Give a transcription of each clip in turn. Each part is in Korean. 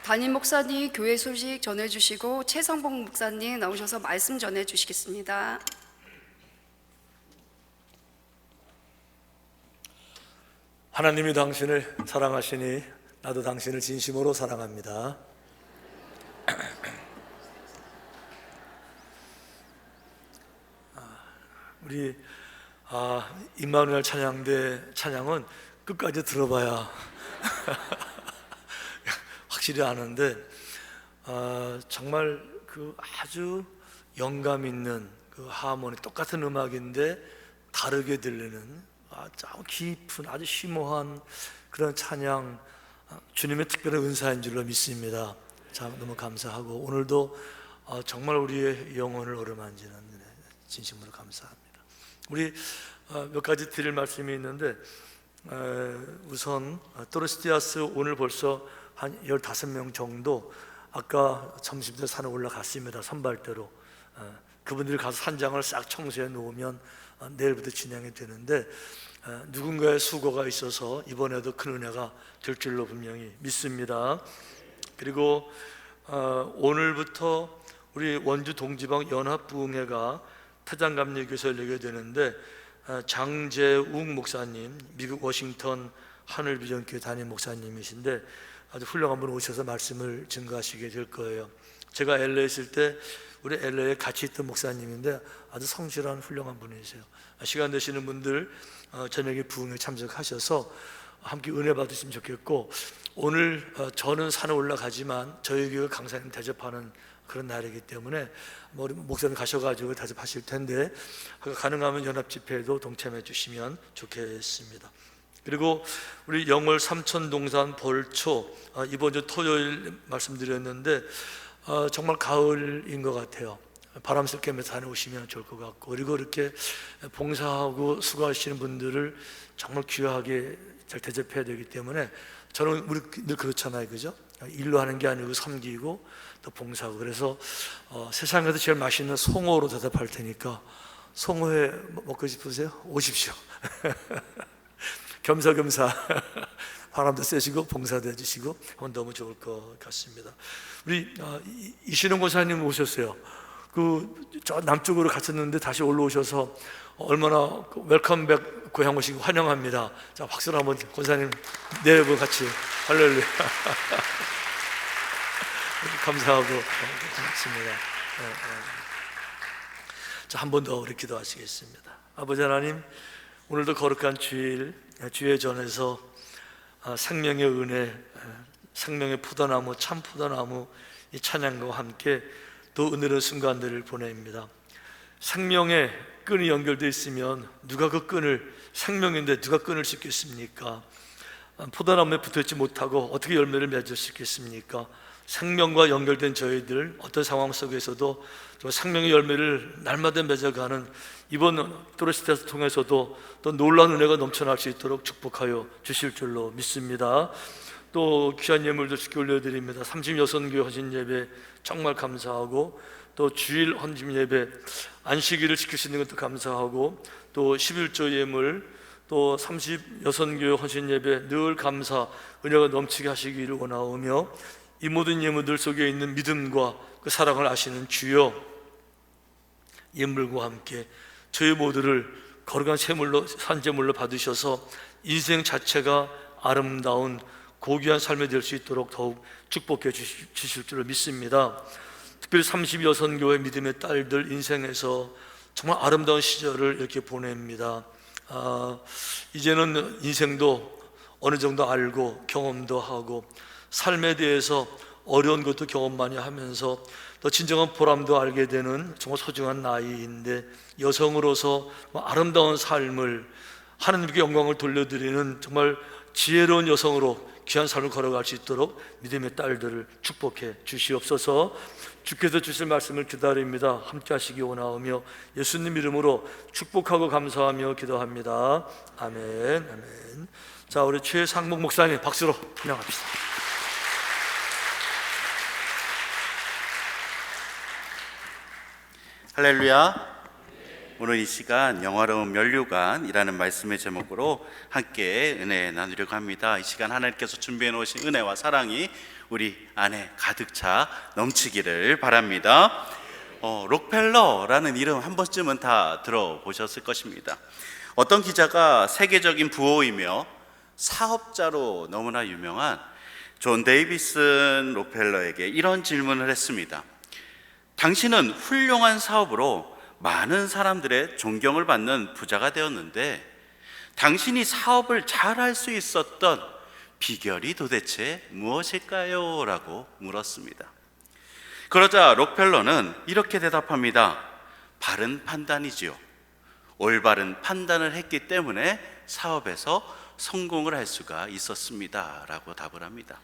담임 목사님 교회 소식 전해주시고 최성복 목사님 나오셔서 말씀 전해주시겠습니다. 하나님이 당신을 사랑하시니 나도 당신을 진심으로 사랑합니다. 우리 임마누엘 찬양대 찬양은 끝까지 들어봐야 확실히 아는데, 정말 그 아주 영감 있는 그 하모니, 똑같은 음악인데 다르게 들리는 아주 깊은, 아주 심오한 그런 찬양, 주님의 특별한 은사인 줄로 믿습니다. 참 너무 감사하고, 오늘도 정말 우리의 영혼을 어루만지는 진심으로 감사합니다. 우리 몇 가지 드릴 말씀이 있는데, 우선 또르스티아스 오늘 벌써 한 15명 정도 아까 점심때 산에 올라갔습니다. 선발대로. 그분들이 가서 산장을 싹 청소해 놓으면 내일부터 진행이 되는데, 누군가의 수고가 있어서 이번에도 큰 은혜가 될 줄로 분명히 믿습니다. 그리고 오늘부터 우리 원주 동지방 연합부흥회가 태장감리교에서 열리게 되는데, 장재웅 목사님, 미국 워싱턴 하늘비전교회 담임 목사님이신데 아주 훌륭한 분 오셔서 말씀을 증거하시게 될 거예요. 제가 LA에 있을 때 우리 LA에 같이 있던 목사님인데 아주 성실한 훌륭한 분이세요. 시간 되시는 분들 저녁에 부흥에 참석하셔서 함께 은혜 받으시면 좋겠고, 오늘 저는 산에 올라가지만 저희 교회 강사님 대접하는 그런 날이기 때문에 우리 목사님 가셔가지고 대접하실 텐데, 가능하면 연합 집회에도 동참해 주시면 좋겠습니다. 그리고 우리 영월 삼천동산 벌초, 이번 주 토요일 말씀드렸는데 정말 가을인 것 같아요. 바람 쐴게면서 다녀오시면 좋을 것 같고, 그리고 이렇게 봉사하고 수고하시는 분들을 정말 귀하게 잘 대접해야 되기 때문에, 저는 우리 늘 그렇잖아요, 그죠? 일로 하는 게 아니고 섬기고 또 봉사하고. 그래서 세상에서 제일 맛있는 송어로 대접할 테니까 송어회 먹고 싶으세요? 오십시오. 겸사겸사 바람도 쐬시고 봉사도 해주시고 하면 너무 좋을 것 같습니다. 우리 이신홍 권사님 오셨어요. 저 남쪽으로 갔었는데 다시 올라오셔서 얼마나 웰컴백 고향 오시고 환영합니다. 자, 박수로 한번 권사님 네 분 같이 할렐루야. 감사하고 고맙습니다. 자, 한 번 더 우리 기도하시겠습니다. 아버지 하나님, 오늘도 거룩한 주일, 주의 전에서 생명의 은혜, 생명의 포도나무, 참 포도나무 이 찬양과 함께 또 은혜로운 순간들을 보냅니다. 생명의 끈이 연결되어 있으면 누가 그 끈을, 생명인데 누가 끈을 씻겠습니까? 포도나무에 붙어있지 못하고 어떻게 열매를 맺을 수 있겠습니까? 생명과 연결된 저희들 어떤 상황 속에서도 생명의 열매를 날마다 맺어가는 이번 또르스티아스 통해서도 또 놀라운 은혜가 넘쳐날 수 있도록 축복하여 주실 줄로 믿습니다. 또 귀한 예물도 주께 올려드립니다. 36교회 헌신 예배 정말 감사하고, 또 주일 헌신 예배 안식일을 지키시는 것도 감사하고, 또 11조 예물, 또 36교회 헌신 예배 늘 감사, 은혜가 넘치게 하시기를 원하오며, 이 모든 예물들 속에 있는 믿음과 그 사랑을 아시는 주여, 예물과 함께 저희 모두를 거룩한 제물로, 산제물로 받으셔서 인생 자체가 아름다운 고귀한 삶이 될 수 있도록 더욱 축복해 주실 줄을 믿습니다. 특별히 36교회 믿음의 딸들 인생에서 정말 아름다운 시절을 이렇게 보냅니다. 이제는 인생도 어느 정도 알고 경험도 하고 삶에 대해서 어려운 것도 경험 많이 하면서 또 진정한 보람도 알게 되는 정말 소중한 나이인데, 여성으로서 아름다운 삶을, 하나님께 영광을 돌려드리는 정말 지혜로운 여성으로 귀한 삶을 걸어갈 수 있도록 믿음의 딸들을 축복해 주시옵소서. 주께서 주실 말씀을 기다립니다. 함께 하시기 원하오며 예수님 이름으로 축복하고 감사하며 기도합니다. 아멘, 아멘. 자, 우리 최상목 목사님 박수로 환영합시다. 할렐루야. 오늘 이 시간 영화로운 면류관이라는 말씀의 제목으로 함께 은혜 나누려고 합니다. 이 시간 하나님께서 준비해 놓으신 은혜와 사랑이 우리 안에 가득 차 넘치기를 바랍니다. 록펠러라는 이름 한 번쯤은 다 들어보셨을 것입니다. 어떤 기자가 세계적인 부호이며 사업자로 너무나 유명한 존 데이비슨 록펠러에게 이런 질문을 했습니다. 당신은 훌륭한 사업으로 많은 사람들의 존경을 받는 부자가 되었는데 당신이 사업을 잘할 수 있었던 비결이 도대체 무엇일까요? 라고 물었습니다. 그러자 록펠러는 이렇게 대답합니다. 바른 판단이지요. 올바른 판단을 했기 때문에 사업에서 성공을 할 수가 있었습니다. 라고 답을 합니다.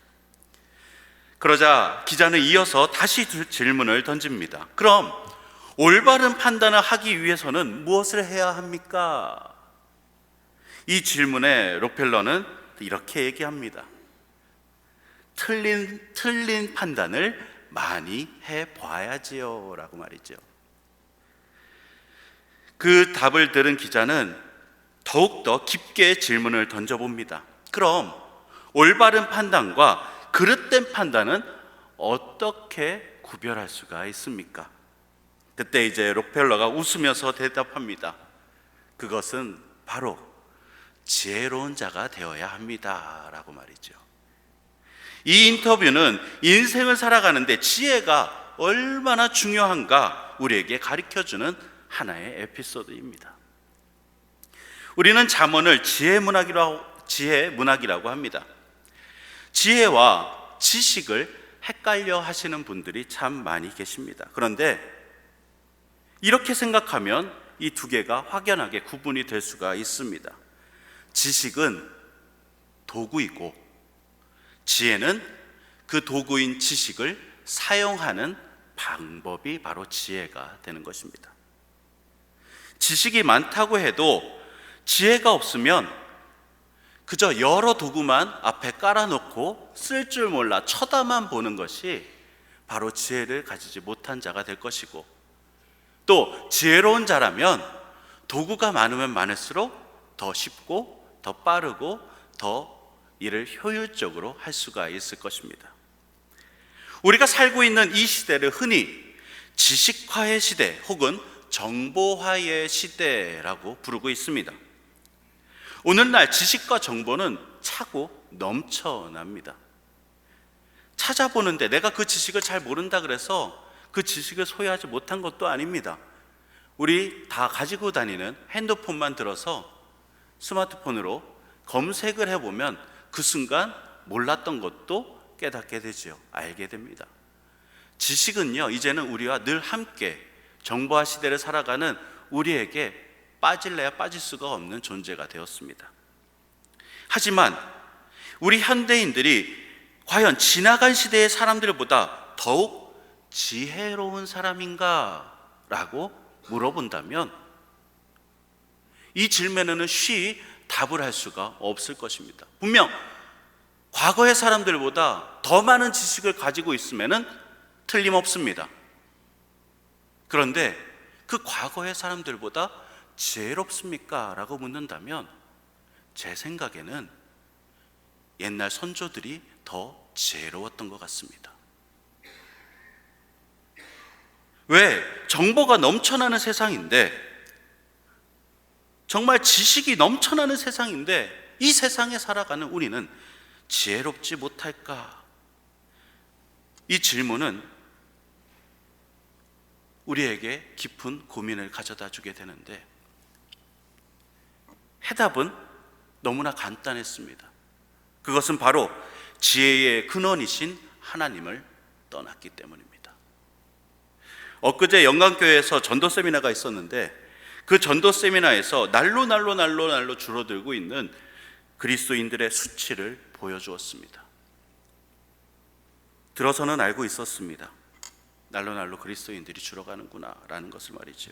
그러자 기자는 이어서 다시 질문을 던집니다. 그럼 올바른 판단을 하기 위해서는 무엇을 해야 합니까? 이 질문에 록펠러는 이렇게 얘기합니다. 틀린 판단을 많이 해봐야지요 라고 말이죠. 그 답을 들은 기자는 더욱더 깊게 질문을 던져봅니다. 그럼 올바른 판단과 그릇된 판단은 어떻게 구별할 수가 있습니까? 그때 이제 록펠러가 웃으면서 대답합니다. 그것은 바로 지혜로운 자가 되어야 합니다 라고 말이죠. 이 인터뷰는 인생을 살아가는데 지혜가 얼마나 중요한가 우리에게 가르쳐주는 하나의 에피소드입니다. 우리는 잠언을 지혜 문학이라고 합니다. 지혜와 지식을 헷갈려 하시는 분들이 참 많이 계십니다. 그런데 이렇게 생각하면 이 두 개가 확연하게 구분이 될 수가 있습니다. 지식은 도구이고 지혜는 그 도구인 지식을 사용하는 방법이 바로 지혜가 되는 것입니다. 지식이 많다고 해도 지혜가 없으면 그저 여러 도구만 앞에 깔아놓고 쓸 줄 몰라 쳐다만 보는 것이 바로 지혜를 가지지 못한 자가 될 것이고, 또 지혜로운 자라면 도구가 많으면 많을수록 더 쉽고 더 빠르고 더 일을 효율적으로 할 수가 있을 것입니다. 우리가 살고 있는 이 시대를 흔히 지식화의 시대 혹은 정보화의 시대라고 부르고 있습니다. 오늘날 지식과 정보는 차고 넘쳐납니다. 찾아보는데 내가 그 지식을 잘 모른다 그래서 그 지식을 소유하지 못한 것도 아닙니다. 우리 다 가지고 다니는 핸드폰만 들어서 스마트폰으로 검색을 해보면 그 순간 몰랐던 것도 깨닫게 되죠. 알게 됩니다. 지식은요, 이제는 우리와 늘 함께 정보화 시대를 살아가는 우리에게 빠질래야 빠질 수가 없는 존재가 되었습니다. 하지만 우리 현대인들이 과연 지나간 시대의 사람들보다 더욱 지혜로운 사람인가? 라고 물어본다면 이 질문에는 쉬이 답을 할 수가 없을 것입니다. 분명 과거의 사람들보다 더 많은 지식을 가지고 있으면 틀림없습니다. 그런데 그 과거의 사람들보다 지혜롭습니까? 라고 묻는다면 제 생각에는 옛날 선조들이 더 지혜로웠던 것 같습니다. 왜? 정보가 넘쳐나는 세상인데, 정말 지식이 넘쳐나는 세상인데 이 세상에 살아가는 우리는 지혜롭지 못할까? 이 질문은 우리에게 깊은 고민을 가져다 주게 되는데 해답은 너무나 간단했습니다. 그것은 바로 지혜의 근원이신 하나님을 떠났기 때문입니다. 엊그제 영광교회에서 전도 세미나가 있었는데 그 전도 세미나에서 날로 줄어들고 있는 그리스도인들의 수치를 보여주었습니다. 들어서는 알고 있었습니다. 날로 그리스도인들이 줄어가는구나 라는 것을 말이죠.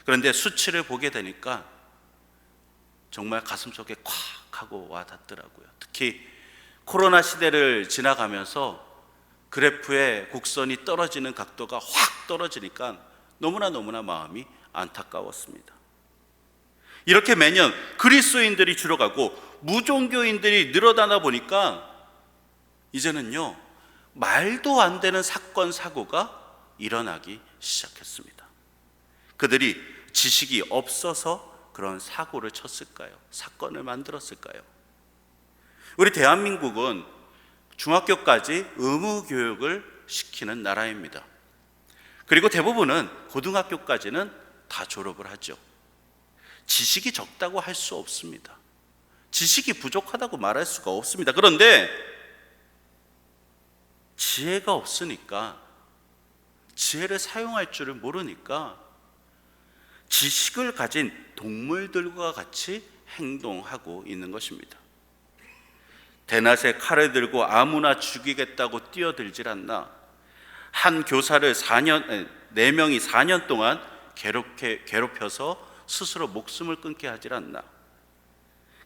그런데 수치를 보게 되니까 정말 가슴속에 콱 하고 와 닿더라고요. 특히 코로나 시대를 지나가면서 그래프의 곡선이 떨어지는 각도가 확 떨어지니까 너무나 마음이 안타까웠습니다. 이렇게 매년 그리스도인들이 줄어가고 무종교인들이 늘어나다 보니까 이제는요, 말도 안 되는 사건 사고가 일어나기 시작했습니다. 그들이 지식이 없어서 그런 사고를 쳤을까요? 사건을 만들었을까요? 우리 대한민국은 중학교까지 의무 교육을 시키는 나라입니다. 그리고 대부분은 고등학교까지는 다 졸업을 하죠. 지식이 적다고 할 수 없습니다. 지식이 부족하다고 말할 수가 없습니다. 그런데 지혜가 없으니까, 지혜를 사용할 줄을 모르니까 지식을 가진 동물들과 같이 행동하고 있는 것입니다. 대낮에 칼을 들고 아무나 죽이겠다고 뛰어들질 않나. 한 교사를 4명이 4년 동안 괴롭혀서 스스로 목숨을 끊게 하질 않나.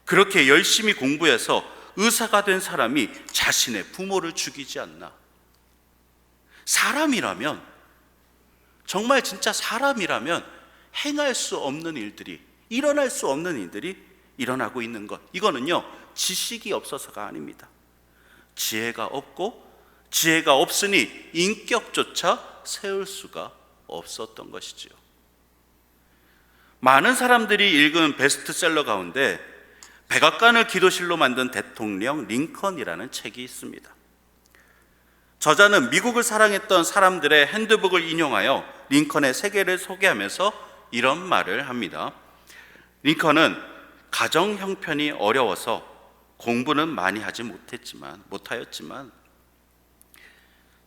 그렇게 열심히 공부해서 의사가 된 사람이 자신의 부모를 죽이지 않나. 사람이라면, 정말 진짜 사람이라면 행할 수 없는 일들이, 일어날 수 없는 일들이 일어나고 있는 것, 이거는요, 지식이 없어서가 아닙니다. 지혜가 없고, 지혜가 없으니 인격조차 세울 수가 없었던 것이지요. 많은 사람들이 읽은 베스트셀러 가운데 백악관을 기도실로 만든 대통령 링컨이라는 책이 있습니다. 저자는 미국을 사랑했던 사람들의 핸드북을 인용하여 링컨의 세계를 소개하면서 이런 말을 합니다. 링컨은 가정 형편이 어려워서 공부는 많이 하지 못하였지만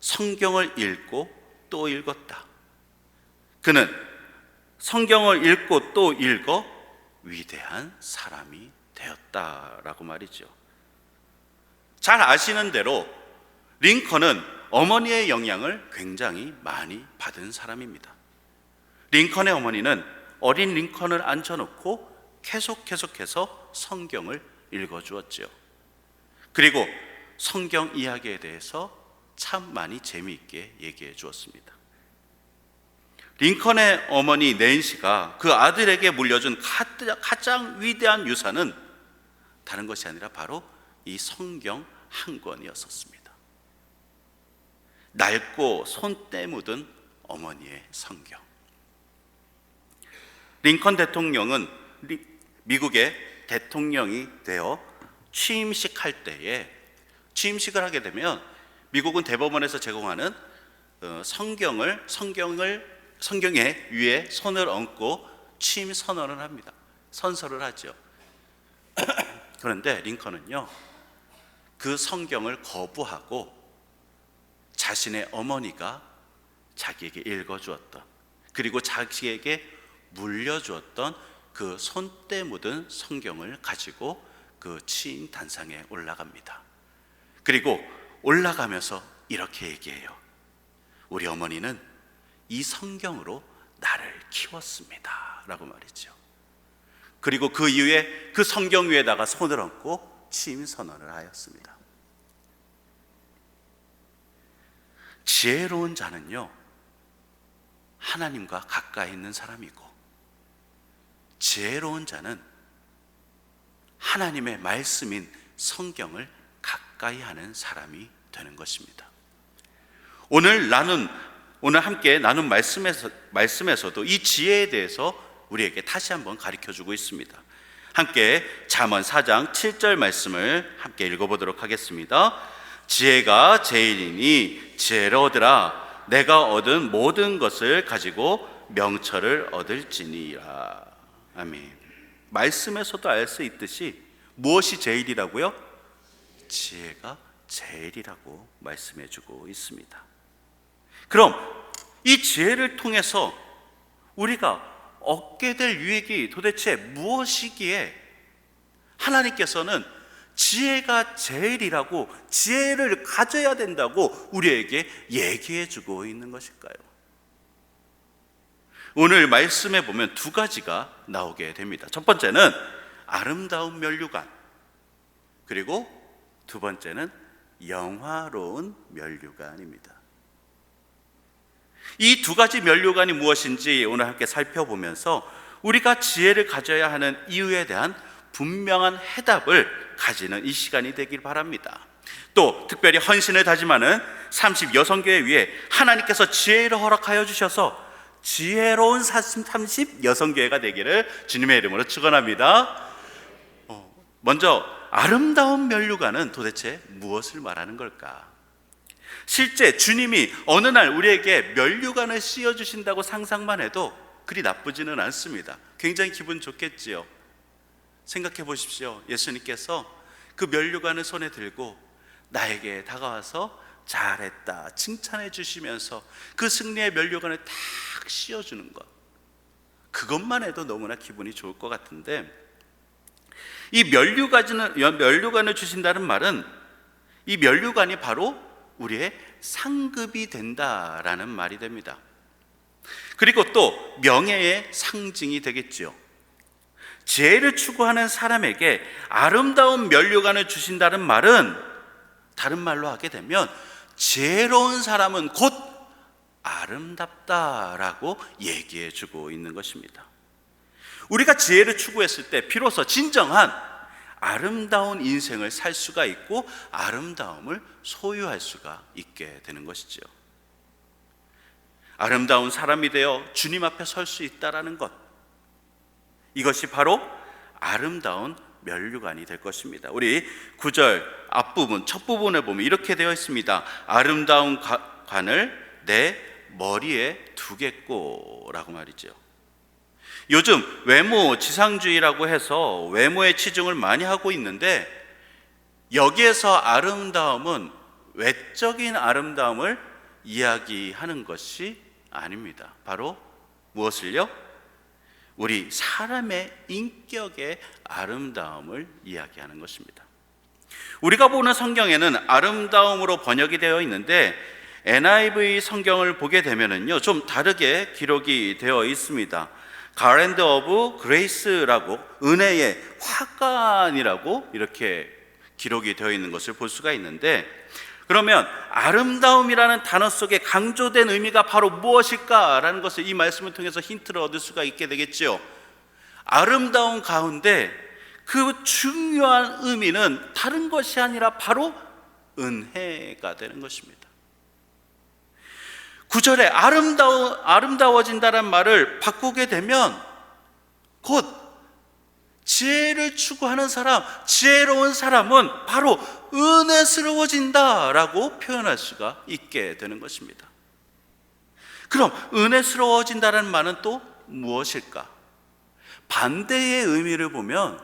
성경을 읽고 또 읽었다. 그는 성경을 읽고 또 읽어 위대한 사람이 되었다라고 말이죠. 잘 아시는 대로 링컨은 어머니의 영향을 굉장히 많이 받은 사람입니다. 링컨의 어머니는 어린 링컨을 앉혀놓고 계속해서 성경을 읽어주었죠. 그리고 성경 이야기에 대해서 참 많이 재미있게 얘기해 주었습니다. 링컨의 어머니 낸시가 그 아들에게 물려준 가장 위대한 유산은 다른 것이 아니라 바로 이 성경 한 권이었습니다. 낡고 손때 묻은 어머니의 성경. 링컨 대통령은 미국의 대통령이 되어 취임식 할 때에, 취임식을 하게 되면 미국은 대법원에서 제공하는 성경의 위에 손을 얹고 취임 선언을 합니다. 선서를 하죠. 그런데 링컨은요, 그 성경을 거부하고 자신의 어머니가 자기에게 읽어주었던, 그리고 자기에게 물려주었던 그 손때 묻은 성경을 가지고 그 취임 단상에 올라갑니다. 그리고 올라가면서 이렇게 얘기해요. 우리 어머니는 이 성경으로 나를 키웠습니다 라고 말이죠. 그리고 그 이후에 그 성경 위에다가 손을 얹고 취임 선언을 하였습니다. 지혜로운 자는요, 하나님과 가까이 있는 사람이고, 지혜로운 자는 하나님의 말씀인 성경을 가까이 하는 사람이 되는 것입니다. 오늘 함께 나눈 말씀에서도 이 지혜에 대해서 우리에게 다시 한번 가르쳐주고 있습니다. 함께 잠언 4장 7절 말씀을 함께 읽어보도록 하겠습니다. 지혜가 제일이니 지혜를 얻으라. 내가 얻은 모든 것을 가지고 명철을 얻을지니라. 아멘. 말씀에서도 알 수 있듯이 무엇이 제일이라고요? 지혜가 제일이라고 말씀해주고 있습니다. 그럼 이 지혜를 통해서 우리가 얻게 될 유익이 도대체 무엇이기에 하나님께서는 지혜가 제일이라고, 지혜를 가져야 된다고 우리에게 얘기해 주고 있는 것일까요? 오늘 말씀에 보면 두 가지가 나오게 됩니다. 첫 번째는 아름다운 면류관, 그리고 두 번째는 영화로운 면류관입니다. 이 두 가지 면류관이 무엇인지 오늘 함께 살펴보면서 우리가 지혜를 가져야 하는 이유에 대한 분명한 해답을 가지는 이 시간이 되길 바랍니다. 또 특별히 헌신을 다짐하는 30 여성교회 위에 하나님께서 지혜를 허락하여 주셔서 지혜로운 30 여성교회가 되기를 주님의 이름으로 축원합니다. 먼저 아름다운 면류관은 도대체 무엇을 말하는 걸까? 실제 주님이 어느 날 우리에게 면류관을 씌워주신다고 상상만 해도 그리 나쁘지는 않습니다. 굉장히 기분 좋겠지요. 생각해 보십시오. 예수님께서 그 면류관을 손에 들고 나에게 다가와서 잘했다 칭찬해 주시면서 그 승리의 면류관을 탁 씌워주는 것, 그것만 해도 너무나 기분이 좋을 것 같은데, 이 면류관을 주신다는 말은 이 면류관이 바로 우리의 상급이 된다라는 말이 됩니다. 그리고 또 명예의 상징이 되겠지요. 지혜를 추구하는 사람에게 아름다운 면류관을 주신다는 말은 다른 말로 하게 되면 지혜로운 사람은 곧 아름답다라고 얘기해 주고 있는 것입니다. 우리가 지혜를 추구했을 때 비로소 진정한 아름다운 인생을 살 수가 있고 아름다움을 소유할 수가 있게 되는 것이죠. 아름다운 사람이 되어 주님 앞에 설 수 있다라는 것, 이것이 바로 아름다운 면류관이 될 것입니다. 우리 9절 앞부분 첫 부분에 보면 이렇게 되어 있습니다. 아름다운 관을 내 머리에 두겠고라고 말이죠. 요즘 외모 지상주의라고 해서 외모에 치중을 많이 하고 있는데, 여기에서 아름다움은 외적인 아름다움을 이야기하는 것이 아닙니다. 바로 무엇을요? 우리 사람의 인격의 아름다움을 이야기하는 것입니다. 우리가 보는 성경에는 아름다움으로 번역이 되어 있는데 NIV 성경을 보게 되면은요, 좀 다르게 기록이 되어 있습니다. 가랜드 오브 그레이스라고, 은혜의 화관이라고 이렇게 기록이 되어 있는 것을 볼 수가 있는데, 그러면 아름다움이라는 단어 속에 강조된 의미가 바로 무엇일까라는 것을 이 말씀을 통해서 힌트를 얻을 수가 있게 되겠지요. 아름다움 가운데 그 중요한 의미는 다른 것이 아니라 바로 은혜가 되는 것입니다. 9절에 아름다워진다는 말을 바꾸게 되면 곧 지혜를 추구하는 사람, 지혜로운 사람은 바로 은혜스러워진다라고 표현할 수가 있게 되는 것입니다. 그럼 은혜스러워진다는 말은 또 무엇일까? 반대의 의미를 보면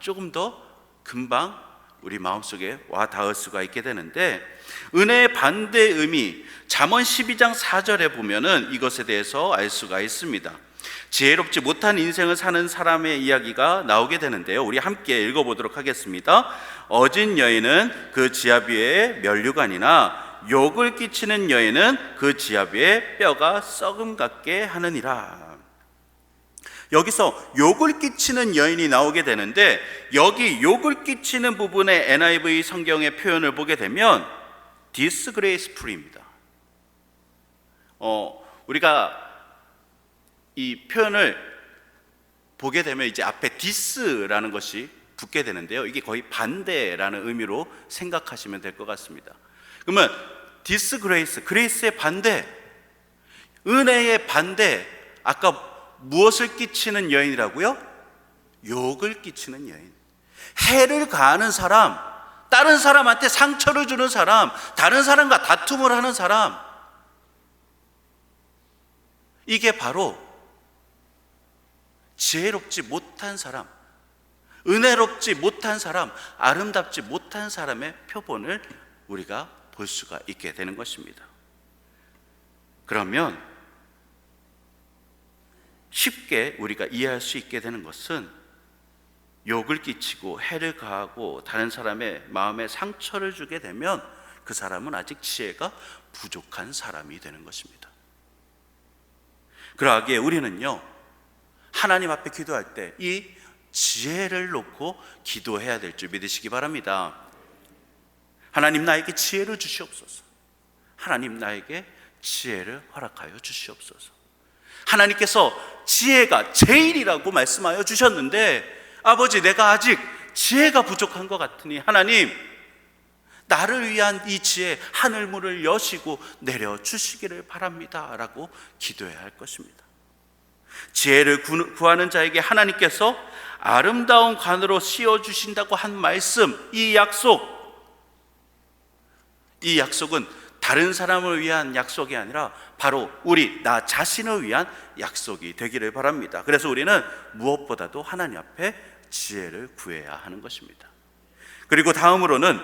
조금 더 금방 우리 마음속에 와 닿을 수가 있게 되는데, 은혜의 반대의 의미, 잠언 12장 4절에 보면은 이것에 대해서 알 수가 있습니다. 지혜롭지 못한 인생을 사는 사람의 이야기가 나오게 되는데요, 우리 함께 읽어보도록 하겠습니다. 어진 여인은 그 지압 위에 면류관이나 욕을 끼치는 여인은 그 지압 위에 뼈가 썩음 같게 하느니라. 여기서 욕을 끼치는 여인이 나오게 되는데, 여기 욕을 끼치는 부분의 NIV 성경의 표현을 보게 되면 disgraceful입니다. 우리가 이 표현을 보게 되면 이제 앞에 dis라는 것이 붙게 되는데요, 이게 거의 반대라는 의미로 생각하시면 될 것 같습니다. 그러면 disgrace, grace의 반대, 은혜의 반대, 아까 무엇을 끼치는 여인이라고요? 욕을 끼치는 여인, 해를 가하는 사람, 다른 사람한테 상처를 주는 사람, 다른 사람과 다툼을 하는 사람, 이게 바로 지혜롭지 못한 사람, 은혜롭지 못한 사람, 아름답지 못한 사람의 표본을 우리가 볼 수가 있게 되는 것입니다. 그러면 쉽게 우리가 이해할 수 있게 되는 것은, 욕을 끼치고 해를 가하고 다른 사람의 마음에 상처를 주게 되면 그 사람은 아직 지혜가 부족한 사람이 되는 것입니다. 그러하기에 우리는요, 하나님 앞에 기도할 때 이 지혜를 놓고 기도해야 될 줄 믿으시기 바랍니다. 하나님, 나에게 지혜를 주시옵소서. 하나님, 나에게 지혜를 허락하여 주시옵소서. 하나님께서 지혜가 제일이라고 말씀하여 주셨는데, 아버지, 내가 아직 지혜가 부족한 것 같으니 하나님, 나를 위한 이 지혜, 하늘문을 여시고 내려주시기를 바랍니다 라고 기도해야 할 것입니다. 지혜를 구하는 자에게 하나님께서 아름다운 관으로 씌워주신다고 한 말씀, 이 약속은 다른 사람을 위한 약속이 아니라 바로 나 자신을 위한 약속이 되기를 바랍니다. 그래서 우리는 무엇보다도 하나님 앞에 지혜를 구해야 하는 것입니다. 그리고 다음으로는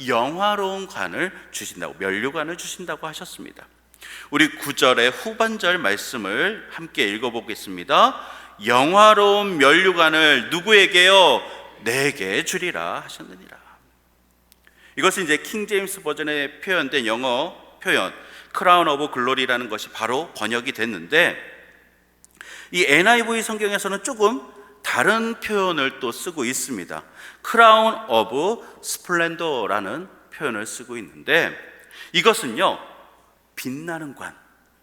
영화로운 관을 주신다고, 면류관을 주신다고 하셨습니다. 우리 9절의 후반절 말씀을 함께 읽어보겠습니다. 영화로운 면류관을 누구에게요? 내게 주리라 하셨느니라. 이것은 이제 킹제임스 버전에 표현된 영어 표현 크라운 오브 글로리라는 것이 바로 번역이 됐는데, 이 NIV 성경에서는 조금 다른 표현을 또 쓰고 있습니다. 크라운 오브 스플렌더라는 표현을 쓰고 있는데, 이것은요 빛나는 관,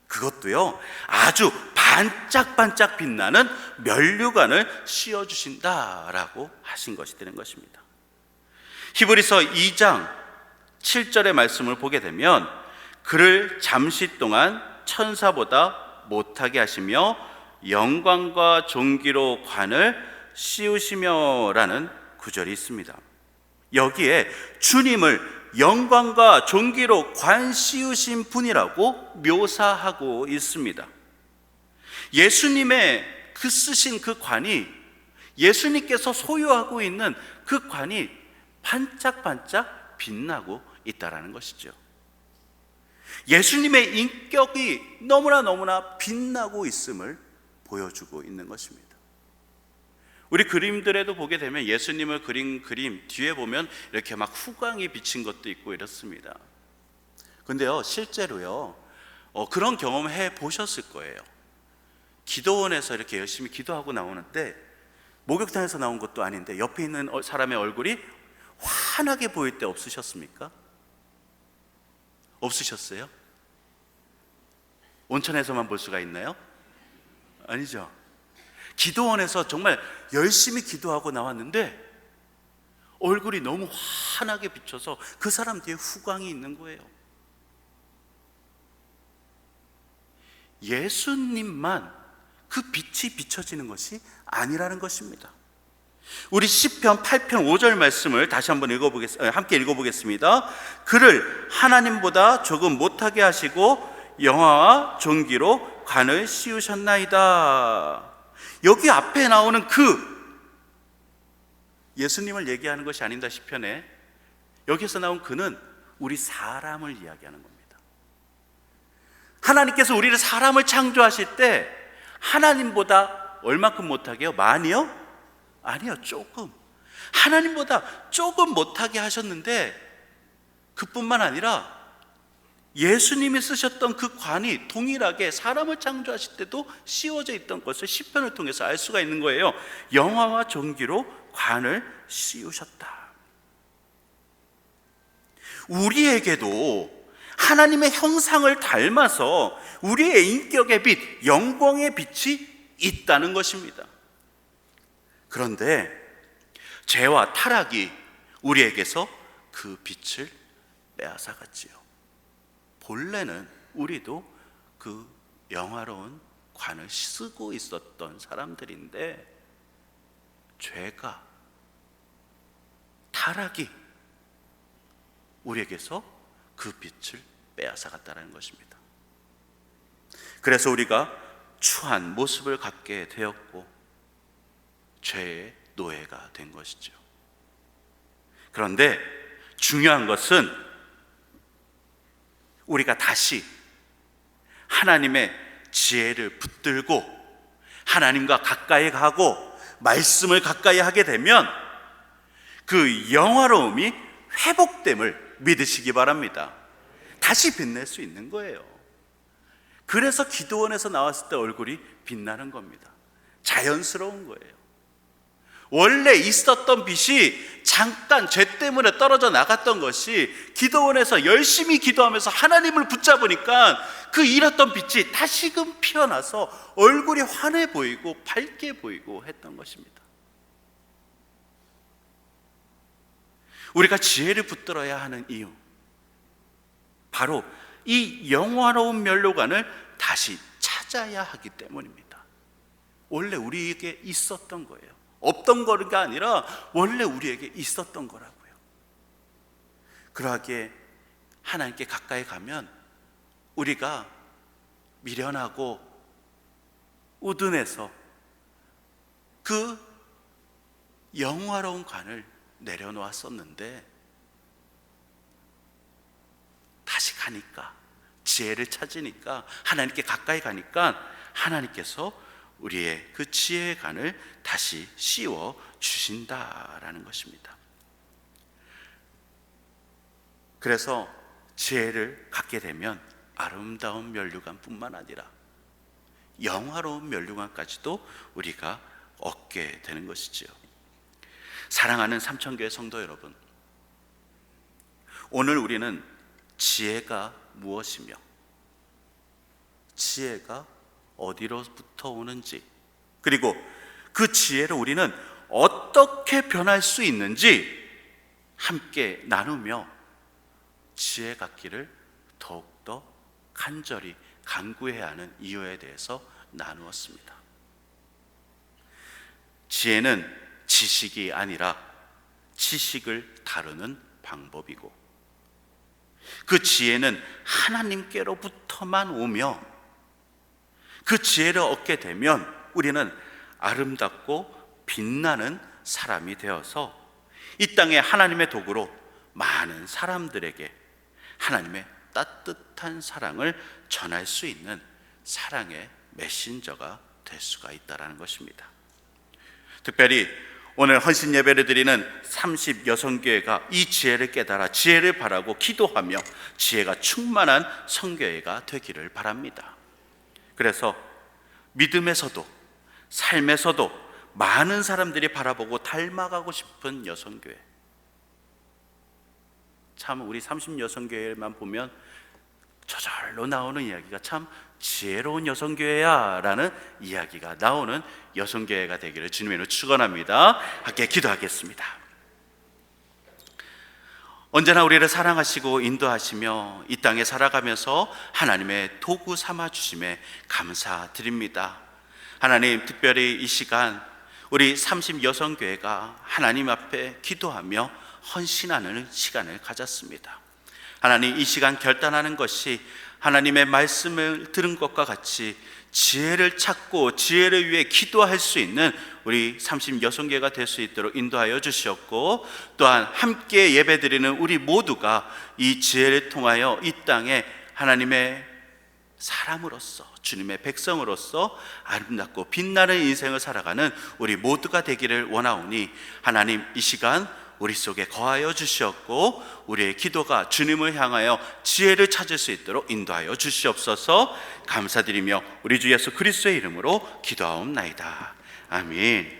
그것도요 아주 반짝반짝 빛나는 면류관을 씌워주신다라고 하신 것이 되는 것입니다. 히브리서 2장 7절의 말씀을 보게 되면, 그를 잠시 동안 천사보다 못하게 하시며 영광과 존귀로 관을 씌우시며 라는 구절이 있습니다. 여기에 주님을 영광과 존귀로 관 씌우신 분이라고 묘사하고 있습니다. 예수님의 그 쓰신 그 관이, 예수님께서 소유하고 있는 그 관이 반짝반짝 빛나고 있다라는 것이죠. 예수님의 인격이 너무나 빛나고 있음을 보여주고 있는 것입니다. 우리 그림들에도 보게 되면 예수님을 그린 그림 뒤에 보면 이렇게 막 후광이 비친 것도 있고 이렇습니다. 근데요, 실제로요, 그런 경험 해 보셨을 거예요. 기도원에서 이렇게 열심히 기도하고 나오는데, 목욕탕에서 나온 것도 아닌데 옆에 있는 사람의 얼굴이 환하게 보일 때 없으셨습니까? 없으셨어요? 온천에서만 볼 수가 있나요? 아니죠. 기도원에서 정말 열심히 기도하고 나왔는데 얼굴이 너무 환하게 비쳐서 그 사람 뒤에 후광이 있는 거예요. 예수님만 그 빛이 비춰지는 것이 아니라는 것입니다. 우리 시편 8편 5절 말씀을 다시 한번 함께 읽어보겠습니다. 그를 하나님보다 조금 못하게 하시고 영화와 존귀로 관을 씌우셨나이다. 여기 앞에 나오는 예수님을 얘기하는 것이 아닙니다. 시편에 여기서 나온 그는 우리 사람을 이야기하는 겁니다. 하나님께서 우리를 사람을 창조하실 때 하나님보다 얼마큼 못하게요? 많이요? 아니요, 조금. 하나님보다 조금 못하게 하셨는데, 그뿐만 아니라 예수님이 쓰셨던 그 관이 동일하게 사람을 창조하실 때도 씌워져 있던 것을 시편을 통해서 알 수가 있는 거예요. 영화와 존귀로 관을 씌우셨다. 우리에게도 하나님의 형상을 닮아서 우리의 인격의 빛, 영광의 빛이 있다는 것입니다. 그런데 죄와 타락이 우리에게서 그 빛을 빼앗아갔지요. 본래는 우리도 그 영화로운 관을 쓰고 있었던 사람들인데, 죄가, 타락이 우리에게서 그 빛을 빼앗아갔다는 것입니다. 그래서 우리가 추한 모습을 갖게 되었고 죄의 노예가 된 것이죠. 그런데 중요한 것은 우리가 다시 하나님의 지혜를 붙들고 하나님과 가까이 가고 말씀을 가까이 하게 되면 그 영화로움이 회복됨을 믿으시기 바랍니다. 다시 빛낼 수 있는 거예요. 그래서 기도원에서 나왔을 때 얼굴이 빛나는 겁니다. 자연스러운 거예요. 원래 있었던 빛이 잠깐 죄 때문에 떨어져 나갔던 것이 기도원에서 열심히 기도하면서 하나님을 붙잡으니까 그 잃었던 빛이 다시금 피어나서 얼굴이 환해 보이고 밝게 보이고 했던 것입니다. 우리가 지혜를 붙들어야 하는 이유, 바로 이 영화로운 면류관을 다시 찾아야 하기 때문입니다. 원래 우리에게 있었던 거예요. 없던 거가 아니라 원래 우리에게 있었던 거라고요. 그러하기에 하나님께 가까이 가면 우리가 미련하고 우둔해서 그 영화로운 관을 내려놓았었는데, 다시 가니까, 지혜를 찾으니까, 하나님께 가까이 가니까 하나님께서 우리의 그 지혜의 관을 다시 씌워 주신다라는 것입니다. 그래서 지혜를 갖게 되면 아름다운 면류관뿐만 아니라 영화로운 면류관까지도 우리가 얻게 되는 것이지요. 사랑하는 삼천교회 성도 여러분, 오늘 우리는 지혜가 무엇이며 지혜가 어디로부터 오는지, 그리고 그 지혜를 우리는 어떻게 변할 수 있는지 함께 나누며 지혜 갖기를 더욱더 간절히 간구해야 하는 이유에 대해서 나누었습니다. 지혜는 지식이 아니라 지식을 다루는 방법이고, 그 지혜는 하나님께로부터만 오며, 그 지혜를 얻게 되면 우리는 아름답고 빛나는 사람이 되어서 이 땅에 하나님의 도구로 많은 사람들에게 하나님의 따뜻한 사랑을 전할 수 있는 사랑의 메신저가 될 수가 있다는 것입니다. 특별히 오늘 헌신 예배를 드리는 30 여성교회가 이 지혜를 깨달아 지혜를 바라고 기도하며 지혜가 충만한 성교회가 되기를 바랍니다. 그래서 믿음에서도 삶에서도 많은 사람들이 바라보고 닮아가고 싶은 여성교회, 참 우리 30 여성교회만 보면 저절로 나오는 이야기가 참 지혜로운 여성교회야 라는 이야기가 나오는 여성교회가 되기를 주님의 이름으로 축원합니다. 함께 기도하겠습니다. 언제나 우리를 사랑하시고 인도하시며 이 땅에 살아가면서 하나님의 도구 삼아 주심에 감사드립니다. 하나님, 특별히 이 시간 우리 30 여성교회가 하나님 앞에 기도하며 헌신하는 시간을 가졌습니다. 하나님, 이 시간 결단하는 것이 하나님의 말씀을 들은 것과 같이 지혜를 찾고 지혜를 위해 기도할 수 있는 우리 30 여성교회가 될 수 있도록 인도하여 주셨고, 또한 함께 예배드리는 우리 모두가 이 지혜를 통하여 이 땅에 하나님의 사람으로서, 주님의 백성으로서 아름답고 빛나는 인생을 살아가는 우리 모두가 되기를 원하오니, 하나님 이 시간 우리 속에 거하여 주시었고 우리의 기도가 주님을 향하여 지혜를 찾을 수 있도록 인도하여 주시옵소서. 감사드리며 우리 주 예수 그리스도의 이름으로 기도하옵나이다. 아멘.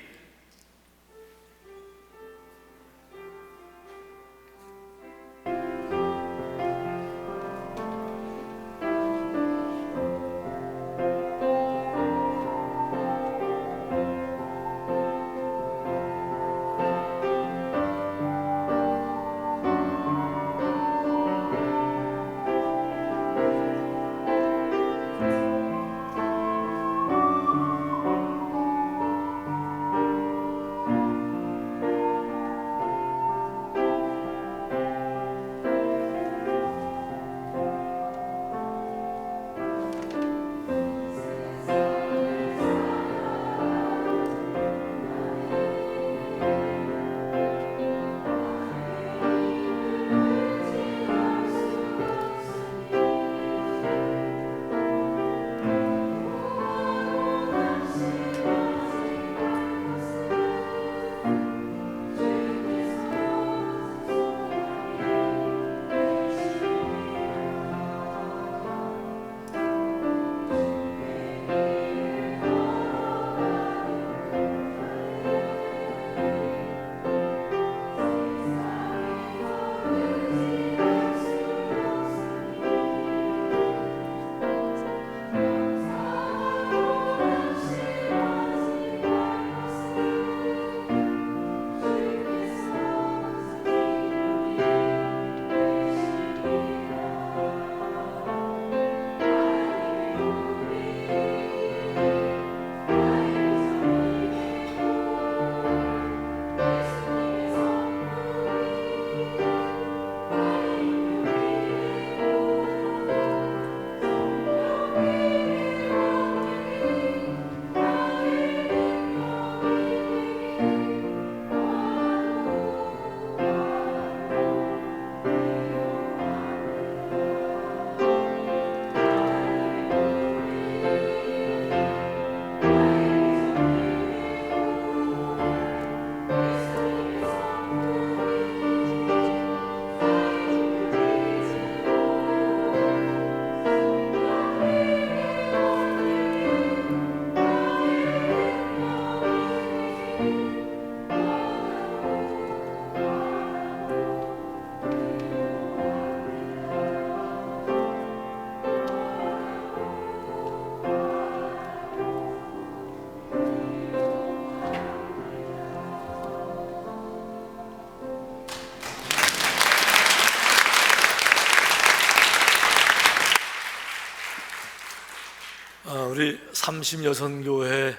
우리 30여선교회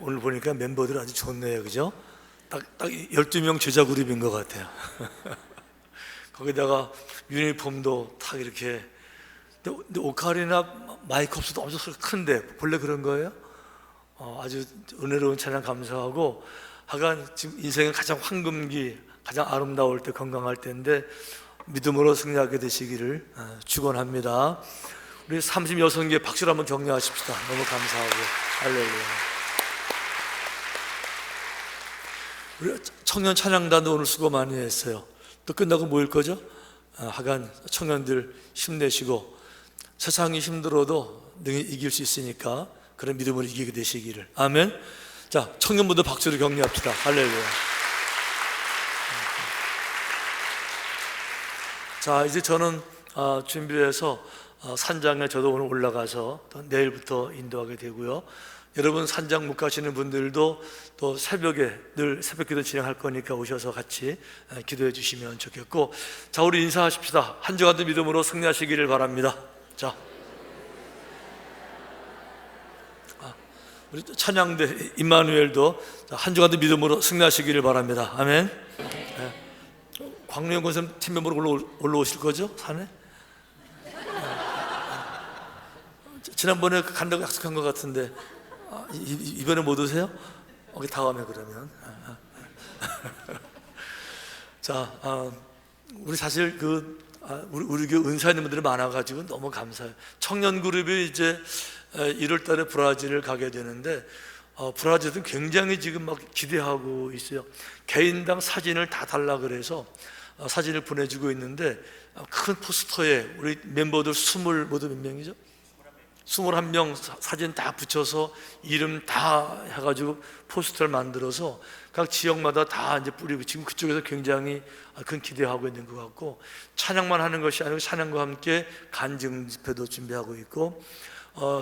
오늘 보니까 멤버들 아주 좋네요, 그죠? 딱 12명 제자 그룹인 것 같아요. 거기다가 유니폼도 탁 이렇게. 근데 오카리나 마이크 없어도 엄청 소리 큰데 본래 그런 거예요? 아주 은혜로운 찬양 감사하고, 하간 지금 인생의 가장 황금기, 가장 아름다울 때, 건강할 때인데 믿음으로 승리하게 되시기를 축원합니다. 우리 36개 박수로 한번 격려하십시다. 너무 감사하고. 할렐루야. 우리 청년 찬양단도 오늘 수고 많이 했어요. 또 끝나고 모일 거죠? 하간 청년들 힘내시고, 세상이 힘들어도 능히 이길 수 있으니까 그런 믿음으로 이기게 되시기를. 아멘. 자, 청년분들 박수로 격려합시다. 할렐루야. 자, 이제 저는 준비를 해서 산장에 저도 오늘 올라가서 또 내일부터 인도하게 되고요. 여러분 산장 못 가시는 분들도 또 새벽에 늘 새벽기도 진행할 거니까 오셔서 같이 기도해 주시면 좋겠고, 자, 우리 인사하십시다. 한 주간도 믿음으로 승리하시기를 바랍니다. 자, 우리 찬양대 임마누엘도 한 주간도 믿음으로 승리하시기를 바랍니다. 아멘. 광룡 권사님 팀 멤버로 올라오실 거죠? 산에? 지난번에 간다고 약속한 것 같은데 이번에 못 오세요? 다음에 그러면. 자, 우리 사실 우리 교회 은사 있는 분들이 많아가지고 너무 감사해요. 청년 그룹이 이제 1월 달에 브라질을 가게 되는데, 브라질은 굉장히 지금 막 기대하고 있어요. 개인당 사진을 다 달라 그래서 사진을 보내주고 있는데, 큰 포스터에 우리 멤버들 모두 몇 명이죠? 21명 사진 다 붙여서 이름 다 해가지고 포스터를 만들어서 각 지역마다 다 이제 뿌리고, 지금 그쪽에서 굉장히 큰 기대하고 있는 것 같고, 찬양만 하는 것이 아니고 찬양과 함께 간증 집회도 준비하고 있고,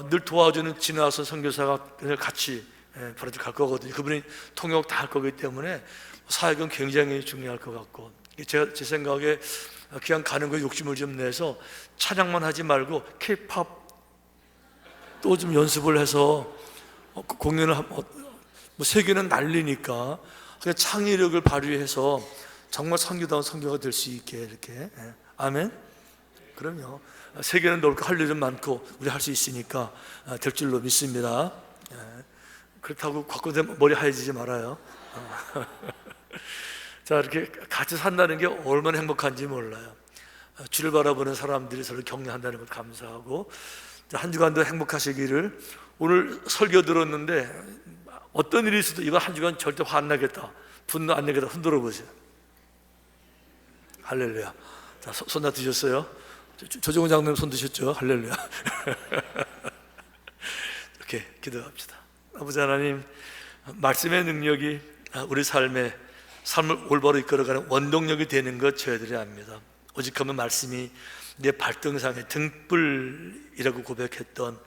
늘 도와주는 지나서 선교사가 같이 브라질 갈 거거든요. 그분이 통역 다 할 거기 때문에 사역은 굉장히 중요할 것 같고, 제 생각에 그냥 가는 거에 욕심을 좀 내서 찬양만 하지 말고 K-팝 또 좀 연습을 해서 공연을 뭐 세계는 난리니까 그냥 창의력을 발휘해서 정말 선교다운 선교가 될 수 있게 이렇게. 아멘. 그럼요. 세계는 넓고 할 일은 많고 우리 할 수 있으니까 될 줄로 믿습니다. 그렇다고 과거에 머리 하얘지지 말아요. 자, 이렇게 같이 산다는 게 얼마나 행복한지 몰라요. 주를 바라보는 사람들이 서로 격려한다는 것 감사하고, 한 주간도 행복하시기를. 오늘 설교 들었는데 어떤 일이 있어도 이거 한 주간 절대 화 안 나겠다, 분노 안 내겠다 흔들어 보세요. 할렐루야. 자, 손 다 드셨어요? 조정훈 장로님 손 드셨죠? 할렐루야. 이렇게 기도합시다. 아버지 하나님, 말씀의 능력이 우리 삶을 올바로 이끌어가는 원동력이 되는 것 저희들이 압니다. 오직하면 말씀이 내 발등상의 등불이라고 고백했던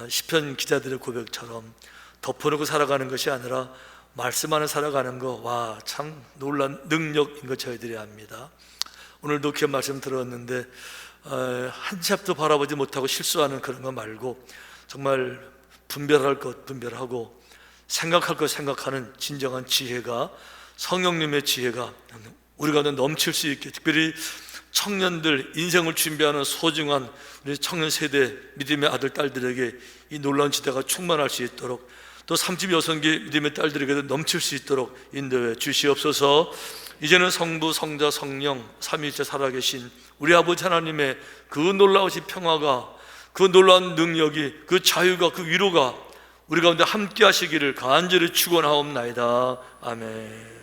시편 기자들의 고백처럼 덮어놓고 살아가는 것이 아니라 말씀 안에 살아가는 거, 와, 참 놀란 능력인 것 저희들이 압니다. 오늘도 귀한 말씀 들었는데 한 치 앞도 바라보지 못하고 실수하는 그런 거 말고 정말 분별할 것 분별하고 생각할 것 생각하는 진정한 지혜가, 성령님의 지혜가 우리 가운데 넘칠 수 있게, 특별히 청년들, 인생을 준비하는 소중한 우리 청년 세대 믿음의 아들 딸들에게 이 놀라운 지대가 충만할 수 있도록, 또 36개 믿음의 딸들에게도 넘칠 수 있도록 인도해 주시옵소서. 이제는 성부, 성자, 성령 삼위일체 살아계신 우리 아버지 하나님의 그 놀라우신 평화가, 그 놀라운 능력이, 그 자유가, 그 위로가 우리 가운데 함께 하시기를 간절히 축원하옵나이다. 아멘.